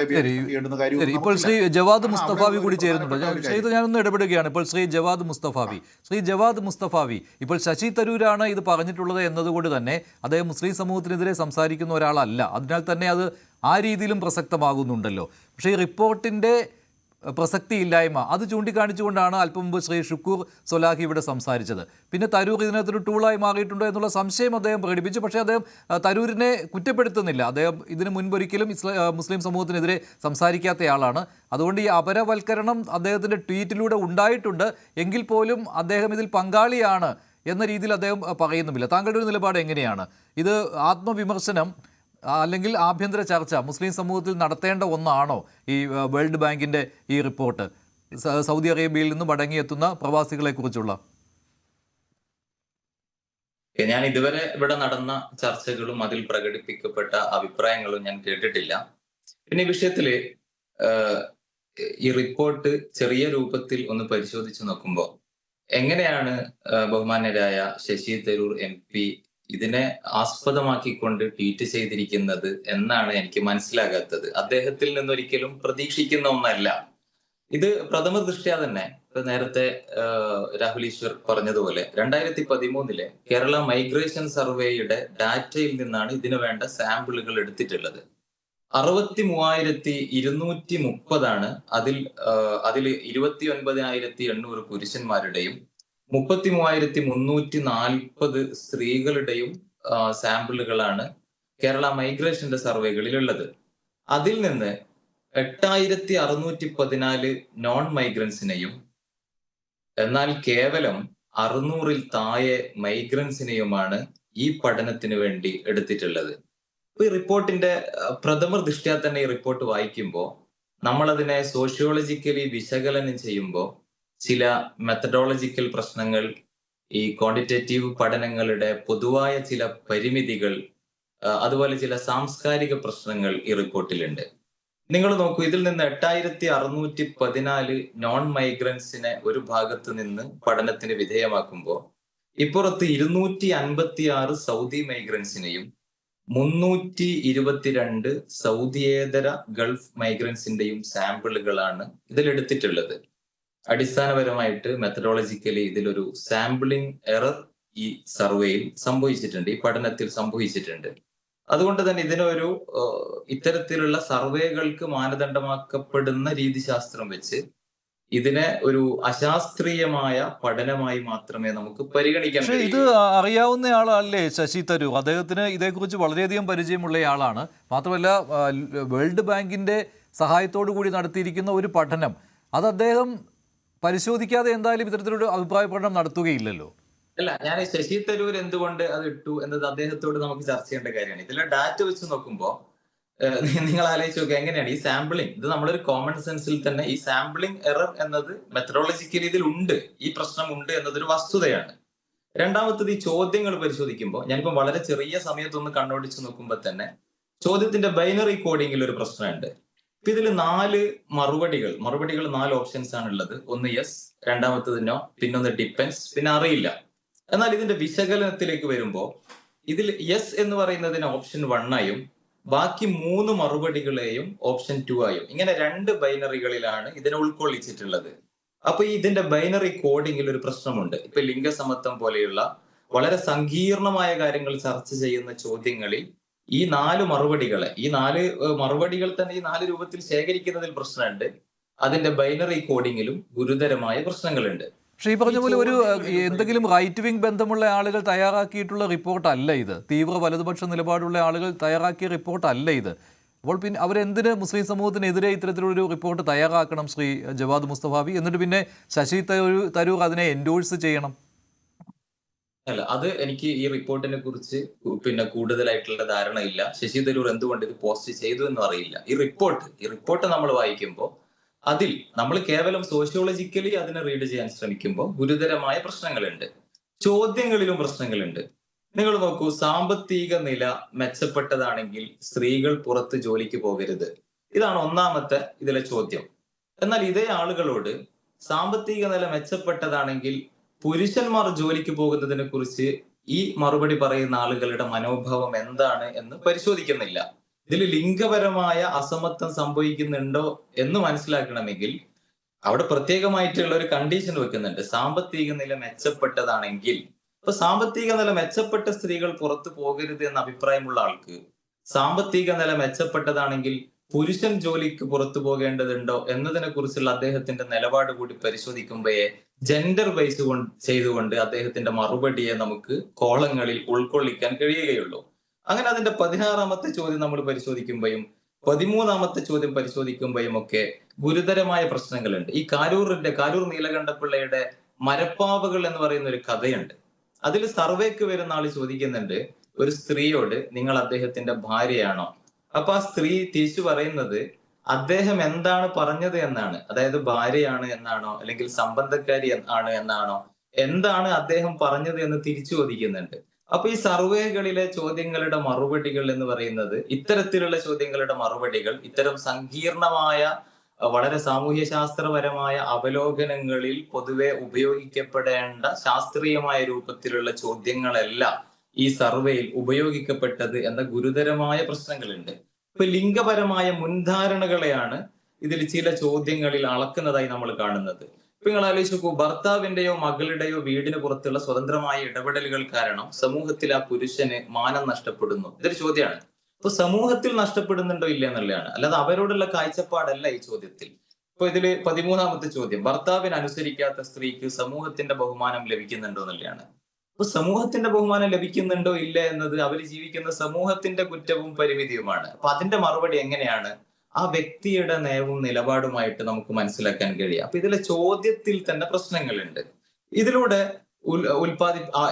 ശരി ചെയ്യേണ്ടുന്ന ശരി. കാര്യമൊന്നും ഇപ്പോൾ നമുക്കില്ല. ശ്രീ ജവാദ് കാരണം അവിടെ മുസ്തഫാവി ഒരു കൂടി ചേരുന്നുണ്ട്. പ്രധാനപ്പെട്ട ഒരു കാര്യം. ഞാനൊന്ന് ഇടപെടുകയാണ്. ഇപ്പോൾ ശ്രീ ജവാദ് മുസ്തഫാവി ഇപ്പോൾ ശശി തരൂരാണ് ഇത് പറഞ്ഞിട്ടുള്ളത് എന്നതുകൊണ്ട് തന്നെ അദ്ദേഹം മുസ്ലിം സമൂഹത്തിനെതിരെ സംസാരിക്കുന്ന ഒരാളല്ല. അതിനാൽ തന്നെ അത് ആ രീതിയിലും പ്രസക്തമാകുന്നുണ്ടല്ലോ. പക്ഷേ ഈ റിപ്പോർട്ടിൻ്റെ പ്രസക്തിയില്ലായ്മ അത് ചൂണ്ടിക്കാണിച്ചുകൊണ്ടാണ് അല്പം മുമ്പ് ശ്രീ ഷുക്കൂർ സൊലാഹി ഇവിടെ സംസാരിച്ചത്. പിന്നെ തരൂർ ഇതിനകത്തൊരു ടൂളായി മാറിയിട്ടുണ്ടോ എന്നുള്ള സംശയം അദ്ദേഹം പ്രകടിപ്പിച്ചു. പക്ഷേ അദ്ദേഹം തരൂരിനെ കുറ്റപ്പെടുത്തുന്നില്ല. അദ്ദേഹം ഇതിന് മുൻപൊരിക്കലും മുസ്ലിം സമൂഹത്തിനെതിരെ സംസാരിക്കാത്തയാളാണ്. അതുകൊണ്ട് ഈ അപരവൽക്കരണം അദ്ദേഹത്തിൻ്റെ ട്വീറ്റിലൂടെ ഉണ്ടായിട്ടുണ്ട് എങ്കിൽ പോലും അദ്ദേഹം ഇതിൽ പങ്കാളിയാണ് എന്ന രീതിയിൽ അദ്ദേഹം പറയുന്നുമില്ല. താങ്കളുടെ ഒരു നിലപാട് എങ്ങനെയാണ്? ഇത് ആത്മവിമർശനം അല്ലെങ്കിൽ ആഭ്യന്തര ചർച്ച മുസ്ലിം സമൂഹത്തിൽ നടത്തേണ്ട ഒന്നാണോ ഈ വേൾഡ് ബാങ്കിൻ്റെ ഈ റിപ്പോർട്ട്, സൗദി അറേബ്യയിൽ നിന്ന് മടങ്ങിയെത്തുന്ന പ്രവാസികളെ കുറിച്ചുള്ള? ഞാൻ ഇതുവരെ ഇവിടെ നടന്ന ചർച്ചകളും അതിൽ പ്രകടിപ്പിക്കപ്പെട്ട അഭിപ്രായങ്ങളും ഞാൻ കേട്ടിട്ടില്ല. പിന്നെ ഈ വിഷയത്തില് ഈ റിപ്പോർട്ട് ചെറിയ രൂപത്തിൽ ഒന്ന് പരിശോധിച്ചു നോക്കുമ്പോൾ എങ്ങനെയാണ് ബഹുമാന്യരായ ശശി തരൂർ MP ഇതിനെ ആസ്പദമാക്കിക്കൊണ്ട് ട്വീറ്റ് ചെയ്തിരിക്കുന്നത് എന്നാണ് എനിക്ക് മനസ്സിലാകാത്തത്. അദ്ദേഹത്തിൽ നിന്നൊരിക്കലും പ്രതീക്ഷിക്കുന്ന ഒന്നല്ല ഇത്. പ്രഥമ ദൃഷ്ട്യാ തന്നെ നേരത്തെ രാഹുൽ ഈശ്വർ പറഞ്ഞതുപോലെ 2013 കേരള മൈഗ്രേഷൻ സർവേയുടെ ഡാറ്റയിൽ നിന്നാണ് ഇതിനു വേണ്ട സാമ്പിളുകൾ എടുത്തിട്ടുള്ളത്. 63,230 അതിൽ 29,800 പുരുഷന്മാരുടെയും 33,340 സ്ത്രീകളുടെയും സാമ്പിളുകളാണ് കേരള മൈഗ്രേഷന്റെ സർവേകളിൽ ഉള്ളത്. അതിൽ നിന്ന് 8,614 നോൺ മൈഗ്രൻസിനെയും എന്നാൽ കേവലം 600-ൽ താഴെ മൈഗ്രൻസിനെയുമാണ് ഈ പഠനത്തിന് വേണ്ടി എടുത്തിട്ടുള്ളത്. ഈ റിപ്പോർട്ടിന്റെ പ്രഥമ ദൃഷ്ട്യാ തന്നെ ഈ റിപ്പോർട്ട് വായിക്കുമ്പോൾ നമ്മളതിനെ സോഷ്യോളജിക്കലി വിശകലനം ചെയ്യുമ്പോൾ ചില മെത്തഡോളജിക്കൽ പ്രശ്നങ്ങൾ, ഈ ക്വാണ്ടിറ്റേറ്റീവ് പഠനങ്ങളുടെ പൊതുവായ ചില പരിമിതികൾ, അതുപോലെ ചില സാംസ്കാരിക പ്രശ്നങ്ങൾ ഈ റിപ്പോർട്ടിലുണ്ട്. നിങ്ങൾ നോക്കൂ, ഇതിൽ നിന്ന് 8,614 നോൺ മൈഗ്രൻസിനെ ഒരു ഭാഗത്ത് നിന്ന് പഠനത്തിന് വിധേയമാക്കുമ്പോൾ ഇപ്പുറത്ത് 256 സൗദി മൈഗ്രൻസിനെയും 322 സൗദിയേതര ഗൾഫ് മൈഗ്രൻസിന്റെയും സാമ്പിളുകളാണ് ഇതിലെടുത്തിട്ടുള്ളത്. അടിസ്ഥാനപരമായിട്ട് മെത്തഡോളജിക്കലി ഇതിലൊരു സാമ്പിളിംഗ് എറർ ഈ സർവേയിൽ സംഭവിച്ചിട്ടുണ്ട്, ഈ പഠനത്തിൽ സംഭവിച്ചിട്ടുണ്ട്. അതുകൊണ്ട് തന്നെ ഇതിനൊരു ഇത്തരത്തിലുള്ള സർവേകൾക്ക് മാനദണ്ഡമാക്കപ്പെടുന്ന രീതിശാസ്ത്രം വെച്ച് ഇതിനെ ഒരു അശാസ്ത്രീയമായ പഠനമായി മാത്രമേ നമുക്ക് പരിഗണിക്കാൻ പക്ഷേ ഇത് അറിയാവുന്ന ആളല്ലേ ശശി തരൂർ? അദ്ദേഹത്തിന് ഇതേക്കുറിച്ച് വളരെയധികം പരിചയമുള്ള ആളാണ്. മാത്രമല്ല വേൾഡ് ബാങ്കിൻ്റെ സഹായത്തോടു കൂടി നടത്തിയിരിക്കുന്ന ഒരു പഠനം അത് അദ്ദേഹം പരിശോധിക്കാതെ എന്തായാലും ഇത്തരത്തിലൊരു അഭിപ്രായ പഠനം നടത്തുകയില്ലല്ലോ. അല്ല, ഞാൻ ശശി തരൂർ എന്തുകൊണ്ട് അത് ഇട്ടു എന്നത് അദ്ദേഹത്തോട് നമുക്ക് ചർച്ച ചെയ്യേണ്ട കാര്യമാണ്. ഇതിലെ ഡാറ്റ വെച്ച് നോക്കുമ്പോൾ നിങ്ങൾ ആലോചിച്ച് നോക്കുക, എങ്ങനെയാണ് ഈ സാമ്പിളിംഗ്, ഇത് നമ്മളൊരു കോമൺ സെൻസിൽ തന്നെ ഈ സാമ്പിളിംഗ് എറർ എന്നത് മെത്തഡോളജിക്കൽ ഇതിൽ ഉണ്ട്, ഈ പ്രശ്നം ഉണ്ട് എന്നതൊരു വസ്തുതയാണ്. രണ്ടാമത്തത്, ഈ ചോദ്യങ്ങൾ പരിശോധിക്കുമ്പോൾ ഞാനിപ്പോ വളരെ ചെറിയ സമയത്തൊന്ന് കണ്ണോടിച്ച് നോക്കുമ്പോൾ തന്നെ ചോദ്യത്തിന്റെ ബൈനറി കോഡിങ്ങിൽ ഒരു പ്രശ്നമുണ്ട്. ഇപ്പൊ ഇതിൽ 4 മറുപടികൾ 4 ഓപ്ഷൻസ് ആണ് ഉള്ളത്. ഒന്ന് യെസ്, രണ്ടാമത്തത് നോ, പിന്നൊന്ന് ഡിപ്പെൻസ്, പിന്നെ അറിയില്ല. എന്നാൽ ഇതിന്റെ വിശകലനത്തിലേക്ക് വരുമ്പോൾ ഇതിൽ യെസ് എന്ന് പറയുന്നതിന് ഓപ്ഷൻ 1 ആയും ബാക്കി 3 മറുപടികളെയും ഓപ്ഷൻ 2 ആയും ഇങ്ങനെ 2 ബൈനറികളിലാണ് ഇതിനെ ഉൾക്കൊള്ളിച്ചിട്ടുള്ളത്. അപ്പൊ ഇതിന്റെ ബൈനറി കോഡിങ്ങിൽ ഒരു പ്രശ്നമുണ്ട്. ഇപ്പൊ ലിംഗസമത്വം പോലെയുള്ള വളരെ സങ്കീർണമായ കാര്യങ്ങൾ ചർച്ച ചെയ്യുന്ന ചോദ്യങ്ങളിൽ ഈ 4 മറുപടികൾ തന്നെ ഈ 4 രൂപത്തിൽ ശേഖരിക്കുന്നതിൽ പ്രശ്നമുണ്ട്. അതിന്റെ ബൈനറി കോഡിങ്ങിലും ഗുരുതരമായ പ്രശ്നങ്ങളുണ്ട്. പക്ഷേ ഈ പറഞ്ഞ പോലെ ഒരു എന്തെങ്കിലും റൈറ്റ് വിങ് ബന്ധമുള്ള ആളുകൾ തയ്യാറാക്കിയിട്ടുള്ള റിപ്പോർട്ടല്ല ഇത്. തീവ്ര വലതുപക്ഷ നിലപാടുള്ള ആളുകൾ തയ്യാറാക്കിയ റിപ്പോർട്ടല്ല ഇത്. അപ്പോൾ പിന്നെ അവരെന്തിന് മുസ്ലിം സമൂഹത്തിനെതിരെ ഇത്തരത്തിലൊരു റിപ്പോർട്ട് തയ്യാറാക്കണം ശ്രീ ജവാദ് മുസ്തഫാവി? എന്നിട്ട് പിന്നെ ശശി തരൂർ അതിനെ എൻഡോഴ്സ് ചെയ്യണം? അല്ല, അത് എനിക്ക് ഈ റിപ്പോർട്ടിനെ കുറിച്ച് പിന്നെ കൂടുതലായിട്ടുള്ള ധാരണയില്ല. ശശി തരൂർ എന്തുകൊണ്ട് ഇത് പോസ്റ്റ് ചെയ്തു എന്നും അറിയില്ല. ഈ റിപ്പോർട്ട് നമ്മൾ വായിക്കുമ്പോൾ അതിൽ നമ്മൾ കേവലം സോഷ്യോളജിക്കലി അതിനെ റീഡ് ചെയ്യാൻ ശ്രമിക്കുമ്പോൾ ഗുരുതരമായ പ്രശ്നങ്ങളുണ്ട്, ചോദ്യങ്ങളിലും പ്രശ്നങ്ങളുണ്ട്. നിങ്ങൾ നോക്കൂ, സാമ്പത്തിക നില മെച്ചപ്പെട്ടതാണെങ്കിൽ സ്ത്രീകൾ പുറത്ത് ജോലിക്ക് പോകരുത്, ഇതാണ് ഒന്നാമത്തെ ഇതിലെ ചോദ്യം. എന്നാൽ ഇതേ ആളുകളോട് സാമ്പത്തിക നില മെച്ചപ്പെട്ടതാണെങ്കിൽ പുരുഷന്മാർ ജോലിക്ക് പോകുന്നതിനെ കുറിച്ച് ഈ മറുപടി പറയുന്ന ആളുകളുടെ മനോഭാവം എന്താണ് എന്ന് പരിശോധിക്കുന്നില്ല. ഇതിൽ ലിംഗപരമായ അസമത്വം സംഭവിക്കുന്നുണ്ടോ എന്ന് മനസ്സിലാക്കണമെങ്കിൽ അവിടെ പ്രത്യേകമായിട്ടുള്ള ഒരു കണ്ടീഷൻ വെക്കുന്നുണ്ട്. സാമ്പത്തിക നില മെച്ചപ്പെട്ടതാണെങ്കിൽ, ഇപ്പൊ സാമ്പത്തിക നില മെച്ചപ്പെട്ട സ്ത്രീകൾ പുറത്തു പോകരുത് എന്ന അഭിപ്രായമുള്ള ആൾക്ക് സാമ്പത്തിക നില മെച്ചപ്പെട്ടതാണെങ്കിൽ പുരുഷൻ ജോലിക്ക് പുറത്തു പോകേണ്ടതുണ്ടോ എന്നതിനെ കുറിച്ചുള്ള അദ്ദേഹത്തിന്റെ നിലപാട് കൂടി പരിശോധിക്കുമ്പോഴേ ജെൻഡർ ബേസ് ചെയ്തുകൊണ്ട് അദ്ദേഹത്തിന്റെ മറുപടിയെ നമുക്ക് കോളങ്ങളിൽ ഉൾക്കൊള്ളിക്കാൻ കഴിയുകയുള്ളൂ. അങ്ങനെ അതിന്റെ 16ാമത്തെ ചോദ്യം നമ്മൾ പരിശോധിക്കുമ്പോഴും 13ാമത്തെ ചോദ്യം പരിശോധിക്കുമ്പോഴും ഒക്കെ ഗുരുതരമായ പ്രശ്നങ്ങളുണ്ട്. ഈ കാരൂർ നീലകണ്ഠപിള്ളയുടെ മരപ്പാവകൾ എന്ന് പറയുന്ന ഒരു കഥയുണ്ട്. അതിൽ സർവേക്ക് വരുന്ന ആള് ചോദിക്കുന്നുണ്ട് ഒരു സ്ത്രീയോട്, നിങ്ങൾ അദ്ദേഹത്തിന്റെ ഭാര്യയാണോ? അപ്പൊ ആ സ്ത്രീ തിരിച്ചു പറയുന്നത് അദ്ദേഹം എന്താണ് പറഞ്ഞത് എന്നാണ്. അതായത് ഭാര്യയാണ് എന്നാണോ, അല്ലെങ്കിൽ സംബന്ധക്കാരി ആണ് എന്നാണോ, എന്താണ് അദ്ദേഹം പറഞ്ഞത് എന്ന് തിരിച്ചു ചോദിക്കുന്നുണ്ട്. അപ്പൊ ഈ സർവേകളിലെ ചോദ്യങ്ങളുടെ മറുപടികൾ എന്ന് പറയുന്നത്, ഇത്തരത്തിലുള്ള ചോദ്യങ്ങളുടെ മറുപടികൾ ഇത്തരം സങ്കീർണമായ വളരെ സാമൂഹ്യ ശാസ്ത്രപരമായ അവലോകനങ്ങളിൽ പൊതുവെ ഉപയോഗിക്കപ്പെടേണ്ട ശാസ്ത്രീയമായ രൂപത്തിലുള്ള ചോദ്യങ്ങളല്ല ഈ സർവേയിൽ ഉപയോഗിക്കപ്പെട്ടത് എന്ന ഗുരുതരമായ പ്രശ്നങ്ങളുണ്ട്. ഇപ്പൊ ലിംഗപരമായ മുൻധാരണകളെയാണ് ഇതിൽ ചില ചോദ്യങ്ങളിൽ അളക്കുന്നതായി നമ്മൾ കാണുന്നത്. ഇപ്പൊ നിങ്ങൾ ആലോചിച്ച് നോക്കൂ, ഭർത്താവിന്റെയോ മകളുടെയോ വീടിന് പുറത്തുള്ള സ്വതന്ത്രമായ ഇടപെടലുകൾ കാരണം സമൂഹത്തിൽ ആ പുരുഷന് മാനം നഷ്ടപ്പെടുന്നു. ഇതൊരു ചോദ്യമാണ്. ഇപ്പൊ സമൂഹത്തിൽ നഷ്ടപ്പെടുന്നുണ്ടോ ഇല്ല എന്നുള്ളതാണ്, അല്ലാതെ അവരോടുള്ള കാഴ്ചപ്പാടല്ല ഈ ചോദ്യത്തിൽ. ഇപ്പൊ ഇതില് 13ാമത്തെ ചോദ്യം, ഭർത്താവിന് അനുസരിക്കാത്ത സ്ത്രീക്ക് സമൂഹത്തിന്റെ ബഹുമാനം ലഭിക്കുന്നുണ്ടോ എന്നുള്ളതാണ്. അപ്പൊ സമൂഹത്തിന്റെ ബഹുമാനം ലഭിക്കുന്നുണ്ടോ ഇല്ല എന്നത് അവർ ജീവിക്കുന്ന സമൂഹത്തിന്റെ കുറ്റവും പരിമിതിയുമാണ്. അപ്പൊ അതിന്റെ മറുപടി എങ്ങനെയാണ് ആ വ്യക്തിയുടെ നയവും നിലപാടുമായിട്ട് നമുക്ക് മനസ്സിലാക്കാൻ കഴിയുക? അപ്പൊ ഇതിലെ ചോദ്യത്തിൽ തന്നെ പ്രശ്നങ്ങളുണ്ട്. ഇതിലൂടെ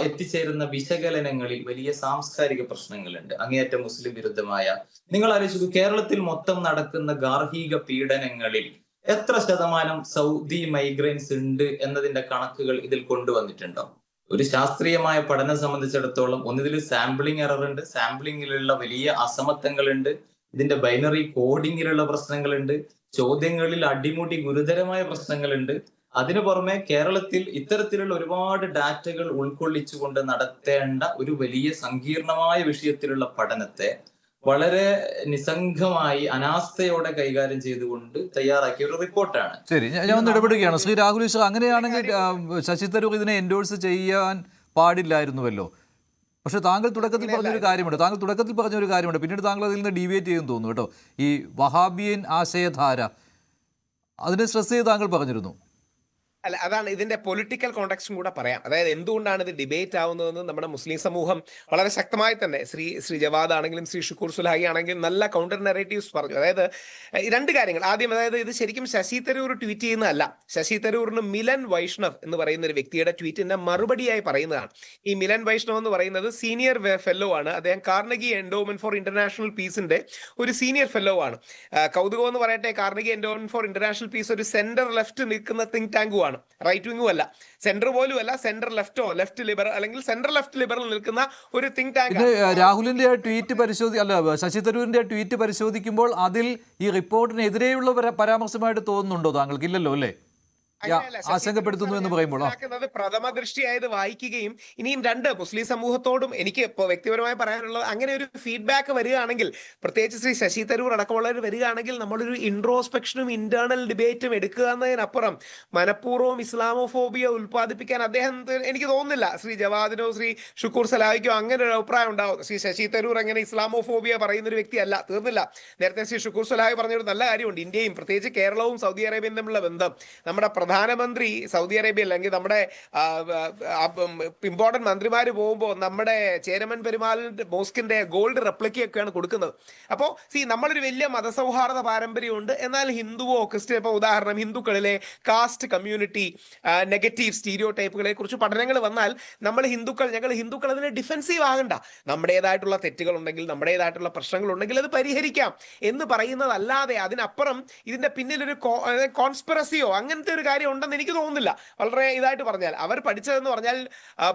എത്തിച്ചേരുന്ന വിശകലനങ്ങളിൽ വലിയ സാംസ്കാരിക പ്രശ്നങ്ങളുണ്ട്. അങ്ങേയറ്റം മുസ്ലിം വിരുദ്ധമായ, നിങ്ങൾ ആലോചിച്ചു കേരളത്തിൽ മൊത്തം നടക്കുന്ന ഗാർഹിക പീഡനങ്ങളിൽ എത്ര ശതമാനം സൗദി മൈഗ്രൻസ് ഉണ്ട് എന്നതിന്റെ കണക്കുകൾ ഇതിൽ കൊണ്ടുവന്നിട്ടുണ്ടോ? ഒരു ശാസ്ത്രീയമായ പഠനം സംബന്ധിച്ചിടത്തോളം ഒന്നിതിൽ സാമ്പിളിംഗ് എറർ ഉണ്ട്, സാമ്പിളിങ്ങിലുള്ള വലിയ അസമത്വങ്ങളുണ്ട്, ഇതിന്റെ ബൈനറി കോഡിങ്ങിലുള്ള പ്രശ്നങ്ങളുണ്ട്, ചോദ്യങ്ങളിൽ അടിമുടി ഗുരുതരമായ പ്രശ്നങ്ങളുണ്ട്. അതിനു പുറമെ കേരളത്തിൽ ഇത്തരത്തിലുള്ള ഒരുപാട് ഡാറ്റകൾ ഉൾക്കൊള്ളിച്ചുകൊണ്ട് നടത്തേണ്ട ഒരു വലിയ സങ്കീർണമായ വിഷയത്തിലുള്ള പഠനത്തെ വളരെ നിസ്സംഗമായി അനാസ്ഥയോടെ കൈകാര്യം ചെയ്തുകൊണ്ട് തയ്യാറാക്കിയ ഒരു റിപ്പോർട്ടാണ്. ശരി, ഞാൻ ഒന്ന് ഇടപെടുകയാണ്. ശ്രീ രാഹുൽ ഈശ്വർ, അങ്ങനെയാണെങ്കിൽ ശശി തരൂർ ഇതിനെ എൻഡോഴ്സ് ചെയ്യാൻ പാടില്ലായിരുന്നുവല്ലോ. പക്ഷെ താങ്കൾ തുടക്കത്തിൽ പറഞ്ഞൊരു കാര്യമുണ്ട്, പിന്നീട് താങ്കൾ അതിൽ നിന്ന് ഡീവിയേറ്റ് ചെയ്യുമെന്ന് തോന്നുന്നു കേട്ടോ. ഈ വഹാബിയൻ ആശയധാര, അതിനെ സ്ട്രെസ് ചെയ്ത് താങ്കൾ പറഞ്ഞിരുന്നു. അല്ല, അതാണ് ഇതിന്റെ പൊളിറ്റിക്കൽ കോണ്ടെക്സ്റ്റും കൂടെ പറയാം. അതായത് എന്തുകൊണ്ടാണ് ഇത് ഡിബേറ്റ് ആവുന്നതെന്ന് നമ്മുടെ മുസ്ലിം സമൂഹം വളരെ ശക്തമായി തന്നെ ശ്രീ ജവാദ് ആണെങ്കിലും ശ്രീ ഷുക്കൂർ സുലാഹി ആണെങ്കിലും നല്ല കൗണ്ടർ നെറേറ്റീവ്സ് പറഞ്ഞു. അതായത് രണ്ട് കാര്യങ്ങൾ. ആദ്യം, അതായത് ഇത് ശരിക്കും ശശി തരൂർ ട്വീറ്റ് ചെയ്യുന്നതല്ല. ശശി തരൂറിന് മിലൻ വൈഷ്ണവ് എന്ന് പറയുന്ന ഒരു വ്യക്തിയുടെ ട്വീറ്റിന്റെ മറുപടിയായി പറയുന്നതാണ്. ഈ മിലൻ വൈഷ്ണവ് എന്ന് പറയുന്നത് സീനിയർ ഫെല്ലോ ആണ്. അദ്ദേഹം കാർണഗി എൻഡോമെന്റ് ഫോർ ഇന്റർനാഷണൽ പീസിന്റെ ഒരു സീനിയർ ഫെല്ലോ ആണ്. കൗതുകം എന്ന് പറയട്ടെ, Carnegie Endowment for International Peace ഒരു സെന്റർ ലെഫ്റ്റ് നിൽക്കുന്ന തിങ്ക് ടാങ്കും ആണ്. റൈറ്റ് വിങ്ങും അല്ല, സെന്റർ പോലും അല്ല, സെന്റർ ലെഫ്റ്റോ ലെഫ്റ്റ് ലിബറൽ അല്ലെങ്കിൽ സെന്റർ ലെഫ്റ്റ് ലിബറൽ നിൽക്കുന്ന ഒരു തിങ്ക് ടാങ്ക്. രാഹുലിന്റെ ട്വീറ്റ് ശശി തരൂരിന്റെ ട്വീറ്റ് പരിശോധിക്കുമ്പോൾ അതിൽ ഈ റിപ്പോർട്ടിനെതിരെയുള്ള പരാമർശമായിട്ട് തോന്നുന്നുണ്ടോ താങ്കൾക്ക്? ഇല്ലല്ലോ അല്ലേ? ആശങ്കപ്പെടുത്തുന്നു എന്ന് പറയുമ്പോൾ പ്രഥമ ദൃഷ്ടിയായത് വായിക്കുകയും ഇനിയും രണ്ട് മുസ്ലിം സമൂഹത്തോടും എനിക്ക് ഇപ്പോൾ വ്യക്തിപരമായി പറയാനുള്ളത്, അങ്ങനെ ഒരു ഫീഡ്ബാക്ക് വരികയാണെങ്കിൽ, പ്രത്യേകിച്ച് ശ്രീ ശശി തരൂർ അടക്കമുള്ളവർ വരികയാണെങ്കിൽ, നമ്മളൊരു ഇൻട്രോസ്പെക്ഷനും ഇന്റേണൽ ഡിബേറ്റും എടുക്കുക എന്നതിനപ്പുറം മനഃപൂർവ്വം ഇസ്ലാമോഫോബിയ ഉൽപ്പാദിപ്പിക്കാൻ എനിക്ക് തോന്നുന്നില്ല ശ്രീ ജവാദിനോ ശ്രീ ഷുക്കൂർ സലാഹിക്കോ അങ്ങനെ ഒരു അഭിപ്രായം ഉണ്ടാവും. ശ്രീ ശശി തരൂർ അങ്ങനെ ഇസ്ലാമോഫോബിയ പറയുന്ന ഒരു വ്യക്തിയല്ല, തീർന്നില്ല. നേരത്തെ ശ്രീ ഷുക്കൂർ സലാഹി പറഞ്ഞൊരു നല്ല കാര്യമുണ്ട്. ഇന്ത്യയും പ്രത്യേകിച്ച് കേരളവും സൗദി അറേബ്യയും തമ്മിലുള്ള ബന്ധം, നമ്മുടെ പ്രധാനമന്ത്രി സൗദി അറേബ്യ അല്ലെങ്കിൽ നമ്മുടെ ഇമ്പോർട്ടന്റ് മന്ത്രിമാർ പോകുമ്പോൾ നമ്മുടെ ചേരമൻ പെരുമാളിന്റെ മോസ്കിന്റെ ഗോൾഡ് റെപ്ലിക്കയൊക്കെയാണ് കൊടുക്കുന്നത്. അപ്പോൾ നമ്മളൊരു വലിയ മതസൗഹാർദ്ദ പാരമ്പര്യമുണ്ട്. എന്നാൽ ഹിന്ദുവോ ക്രിസ്ത്യൻ, ഇപ്പോൾ ഉദാഹരണം ഹിന്ദുക്കളിലെ കാസ്റ്റ് കമ്മ്യൂണിറ്റി നെഗറ്റീവ് സ്റ്റീരിയോ ടൈപ്പുകളെ കുറിച്ച് പഠനങ്ങൾ വന്നാൽ ഞങ്ങൾ ഹിന്ദുക്കൾ അതിനെ ഡിഫെൻസീവ് ആകണ്ട, നമ്മുടേതായിട്ടുള്ള തെറ്റുകളുണ്ടെങ്കിൽ നമ്മുടേതായിട്ടുള്ള പ്രശ്നങ്ങളുണ്ടെങ്കിൽ അത് പരിഹരിക്കാം എന്ന് പറയുന്നതല്ലാതെ അതിനപ്പുറം ഇതിന്റെ പിന്നിലൊരു കോൺസ്പിറസിയോ അങ്ങനത്തെ ഒരു കാര്യം കാര്യം ഉണ്ടെന്ന് എനിക്ക് തോന്നുന്നില്ല. വളരെ ഇതായിട്ട് പറഞ്ഞാൽ അവർ പഠിച്ചതെന്ന് പറഞ്ഞാൽ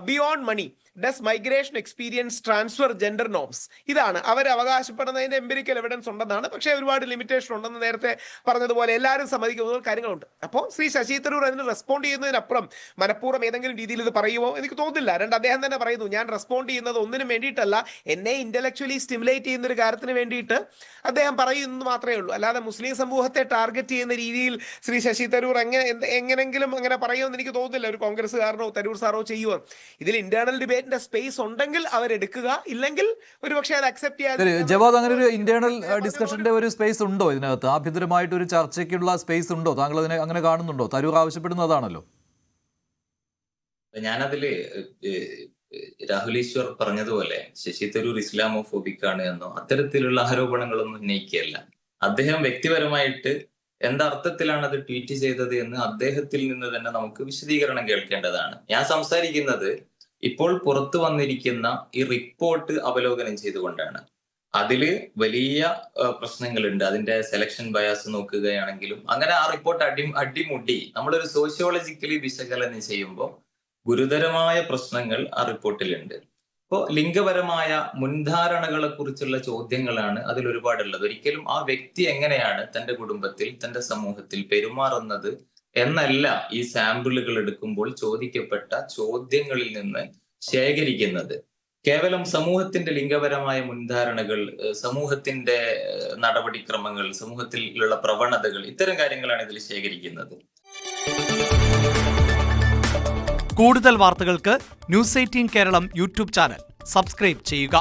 beyond money does migration experience transfer gender norms, ഇതാണ് അവർ അവകാശപ്പെടുന്നതിന്റെ എംപിരിക്കൽ എവിഡൻസ് ഉണ്ടെന്നാണ്. പക്ഷേ ഒരുപാട് ലിമിറ്റേഷൻ ഉണ്ടെന്ന് നേരത്തെ പറഞ്ഞതുപോലെ എല്ലാവരും സമ്മതിക്കുന്ന കാര്യങ്ങളുണ്ട്. അപ്പോൾ ശ്രീ ശശി തരൂർ അതിന് റെസ്പോണ്ട് ചെയ്യുന്നതിനപ്പുറം മനഃപൂർവ്വം ഏതെങ്കിലും രീതിയിൽ ഇത് പറയുമോ എനിക്ക് തോന്നുന്നില്ല. അദ്ദേഹം തന്നെ പറയുന്നു, ഞാൻ റെസ്പോണ്ട് ചെയ്യുന്നത് ഒന്നിനും വേണ്ടിയിട്ടല്ല, എന്നെ ഇന്റലക്ച്വലി സ്റ്റിമുലേറ്റ് ചെയ്യുന്ന ഒരു കാര്യത്തിന് വേണ്ടിയിട്ട് അദ്ദേഹം പറയുന്നത് മാത്രമേ ഉള്ളൂ. അല്ലാതെ മുസ്ലിം സമൂഹത്തെ ടാർഗറ്റ് ചെയ്യുന്ന രീതിയിൽ ശ്രീ ശശി തരൂർ എങ്ങനെങ്കിലും അങ്ങനെ പറയുമെന്ന് എനിക്ക് തോന്നുന്നില്ല. ഒരു കോൺഗ്രസ്സുകാരനോ തരൂർ സാറോ ചെയ്യുമോ. ഇതിൽ ഇന്റേണൽ ഡിബേറ്റിന്റെ സ്പേസ് ഉണ്ടെങ്കിൽ അവരെടുക്കുക, ഇല്ലെങ്കിൽ ഒരുപക്ഷെ അത് അക്സെപ്റ്റ് ചെയ്യാൻ. ജവാദ്, അങ്ങനെ ഒരു ഇന്റേണൽ ഡിസ്കഷന്റെ ഒരു സ്പേസ് ഉണ്ടോ ഇതിനകത്ത്? ആഭ്യന്തരമായിട്ട് ഒരു ചർച്ചയ്ക്കുള്ള സ്പേസ് ഉണ്ടോ? താങ്കൾ അതിനെ അങ്ങനെ കാണുന്നുണ്ടോ? തരൂർ ആവശ്യപ്പെടുന്നതാണല്ലോ. ഞാനതില് രാഹുൽ ഈശ്വർ പറഞ്ഞതുപോലെ ശശി തരൂർ ഇസ്ലാമോഫോബിക് ആണ് എന്നോ അത്തരത്തിലുള്ള ആരോപണങ്ങളൊന്നും ഉന്നയിക്കുകയല്ല. അദ്ദേഹം വ്യക്തിപരമായിട്ട് എന്തർത്ഥത്തിലാണ് അത് ട്വീറ്റ് ചെയ്തത് എന്ന് അദ്ദേഹത്തിൽ നിന്ന് തന്നെ നമുക്ക് വിശദീകരണം കേൾക്കേണ്ടതാണ്. ഞാൻ സംസാരിക്കുന്നത് ഇപ്പോൾ പുറത്തു വന്നിരിക്കുന്ന ഈ റിപ്പോർട്ട് അവലോകനം ചെയ്തുകൊണ്ടാണ്. അതില് വലിയ പ്രശ്നങ്ങളുണ്ട്. അതിന്റെ സെലക്ഷൻ ബയാസ് നോക്കുകയാണെങ്കിലും അങ്ങനെ ആ റിപ്പോർട്ട് അടിമുടി നമ്മളൊരു സോഷ്യോളജിക്കലി വിശകലനം ചെയ്യുമ്പോൾ ഗുരുതരമായ പ്രശ്നങ്ങൾ ആ റിപ്പോർട്ടിലുണ്ട്. അപ്പോൾ ലിംഗപരമായ മുൻധാരണകളെ കുറിച്ചുള്ള ചോദ്യങ്ങളാണ് അതിൽ ഒരുപാടുള്ളത്. ഒരിക്കലും ആ വ്യക്തി എങ്ങനെയാണ് തന്റെ കുടുംബത്തിൽ തന്റെ സമൂഹത്തിൽ പെരുമാറുന്നത് എന്നല്ല ഈ സാമ്പിളുകൾ എടുക്കുമ്പോൾ ചോദിക്കപ്പെട്ട ചോദ്യങ്ങളിൽ നിന്ന് ശേഖരിക്കുന്നത്. കേവലം സമൂഹത്തിന്റെ ലിംഗപരമായ മുൻധാരണകൾ, സമൂഹത്തിന്റെ നടപടിക്രമങ്ങൾ, സമൂഹത്തിലുള്ള പ്രവണതകൾ, ഇത്തരം കാര്യങ്ങളാണ് ഇതിൽ ശേഖരിക്കുന്നത്. കൂടുതൽ വാർത്തകൾക്ക് news 18 Keralam YouTube channel subscribe ചെയ്യുക.